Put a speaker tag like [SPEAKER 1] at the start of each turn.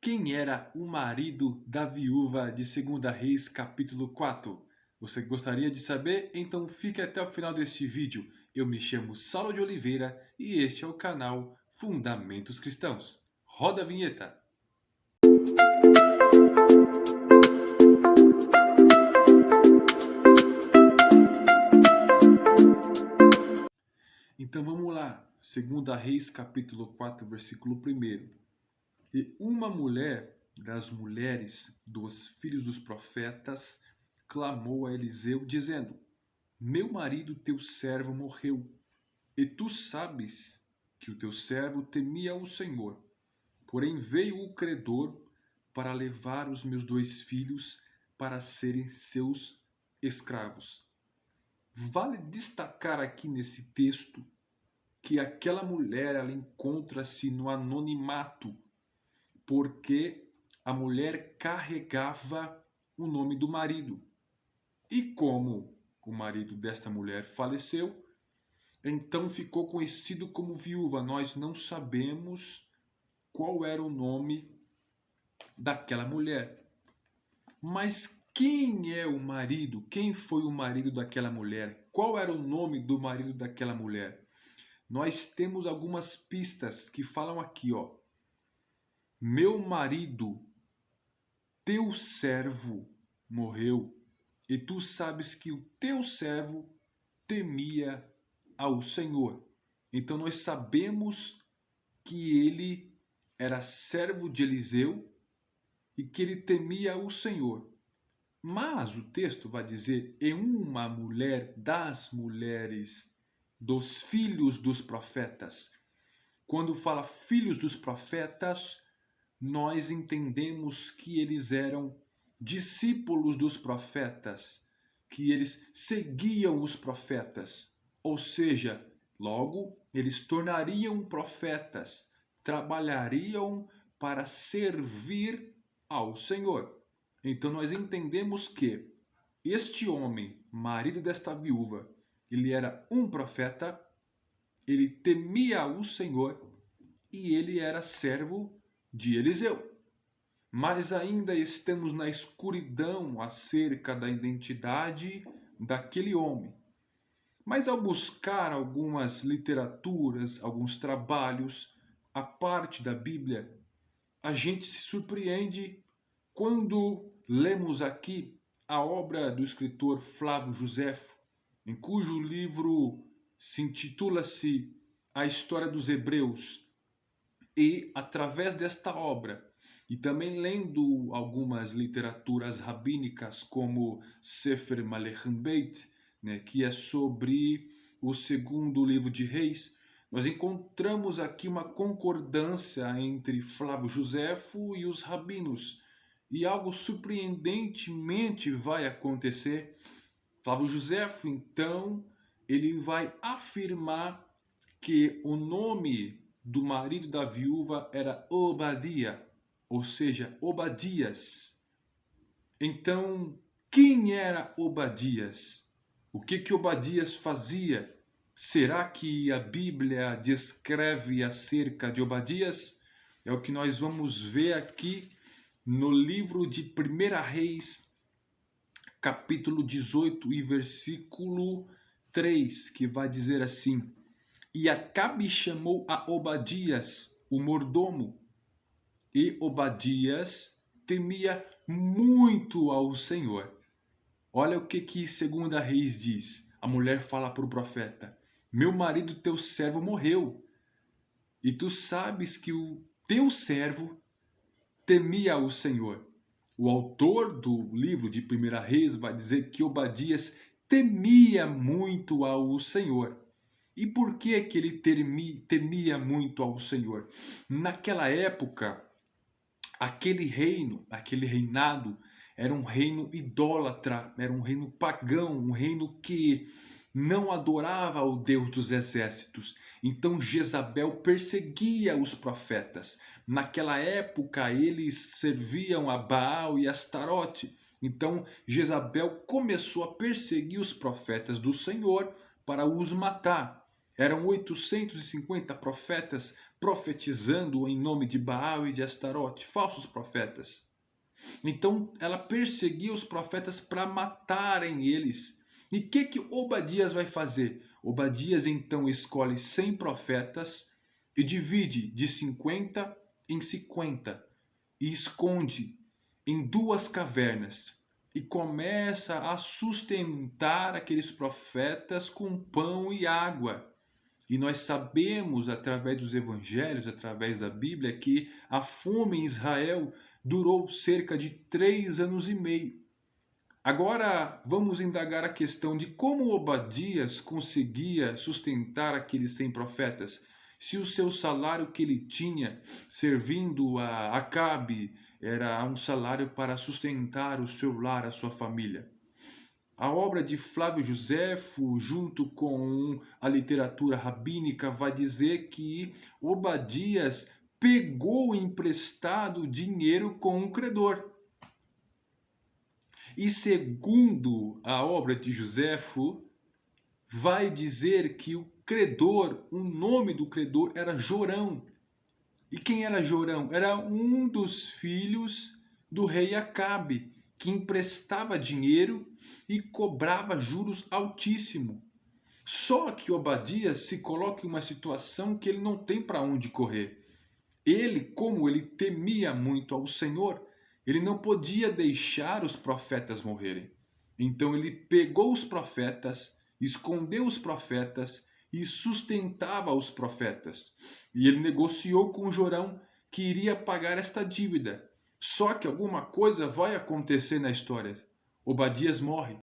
[SPEAKER 1] Quem era o marido da viúva de 2 Reis, capítulo 4? Você gostaria de saber? Então fique até o final deste vídeo. Eu me chamo Saulo de Oliveira e este é o canal Fundamentos Cristãos. Roda a vinheta! Então vamos lá. 2 Reis, capítulo 4, versículo 1. E uma mulher das mulheres dos filhos dos profetas clamou a Eliseu, dizendo: Meu marido, teu servo, morreu, e tu sabes que o teu servo temia o Senhor. Porém veio o credor para levar os meus 2 filhos para serem seus escravos. Vale destacar aqui nesse texto que aquela mulher ela encontra-se no anonimato, porque a mulher carregava o nome do marido. E como o marido desta mulher faleceu, então ficou conhecido como viúva. Nós não sabemos qual era o nome daquela mulher. Mas quem é o marido? Quem foi o marido daquela mulher? Qual era o nome do marido daquela mulher? Nós temos algumas pistas que falam aqui, ó. Meu marido, teu servo, morreu, e tu sabes que o teu servo temia ao Senhor. Então nós sabemos que ele era servo de Eliseu e que ele temia o Senhor. Mas o texto vai dizer, e uma mulher das mulheres dos filhos dos profetas. Quando fala filhos dos profetas, nós entendemos que eles eram discípulos dos profetas, que eles seguiam os profetas. Ou seja, logo eles tornariam profetas, trabalhariam para servir ao Senhor. Então nós entendemos que este homem, marido desta viúva, ele era um profeta, ele temia o Senhor e ele era servo de Eliseu. Mas ainda estamos na escuridão acerca da identidade daquele homem. Mas ao buscar algumas literaturas, alguns trabalhos, a parte da Bíblia, a gente se surpreende quando lemos aqui a obra do escritor Flávio Josefo, em cujo livro se intitula-se A História dos Hebreus. E através desta obra, e também lendo algumas literaturas rabínicas como Sefer Malechem Beit, né, que é sobre o segundo livro de Reis, nós encontramos aqui uma concordância entre Flávio Josefo e os rabinos. E algo surpreendentemente vai acontecer. Flávio Josefo, então, ele vai afirmar que o nome do marido da viúva era Obadia, ou seja, Obadias. Então, quem era Obadias? O que Obadias fazia? Será que a Bíblia descreve acerca de Obadias? É o que nós vamos ver aqui no livro de 1 Reis, capítulo 18 e versículo 3, que vai dizer assim: E Acabe chamou a Obadias, o mordomo, e Obadias temia muito ao Senhor. Olha o que 2 Reis diz. A mulher fala para o profeta: Meu marido, teu servo, morreu, e tu sabes que o teu servo temia ao Senhor. O autor do livro de 1 Reis vai dizer que Obadias temia muito ao Senhor. E por que ele temia muito ao Senhor? Naquela época, aquele reinado, era um reino idólatra, era um reino pagão, um reino que não adorava o Deus dos exércitos. Então Jezabel perseguia os profetas. Naquela época eles serviam a Baal e Astarote. Então Jezabel começou a perseguir os profetas do Senhor para os matar. Eram 850 profetas profetizando em nome de Baal e de Astarote, falsos profetas. Então ela perseguia os profetas para matarem eles. E o que Obadias vai fazer? Obadias então escolhe 100 profetas e divide de 50 em 50 e esconde em 2 cavernas e começa a sustentar aqueles profetas com pão e água. E nós sabemos, através dos evangelhos, através da Bíblia, que a fome em Israel durou cerca de 3 anos e meio. Agora vamos indagar a questão de como Obadias conseguia sustentar aqueles 100 profetas, se o seu salário que ele tinha servindo a Acabe era um salário para sustentar o seu lar, a sua família. A obra de Flávio Joséfo, junto com a literatura rabínica, vai dizer que Obadias pegou emprestado dinheiro com um credor. E segundo a obra de Joséfo, vai dizer que o credor, o nome do credor era Jorão. E quem era Jorão? Era um dos filhos do rei Acabe, que emprestava dinheiro e cobrava juros altíssimos. Só que Obadias se coloca em uma situação que ele não tem para onde correr. Ele, como ele temia muito ao Senhor, ele não podia deixar os profetas morrerem. Então ele pegou os profetas, escondeu os profetas e sustentava os profetas. E ele negociou com Jorão que iria pagar esta dívida. Só que alguma coisa vai acontecer na história. Obadias morre.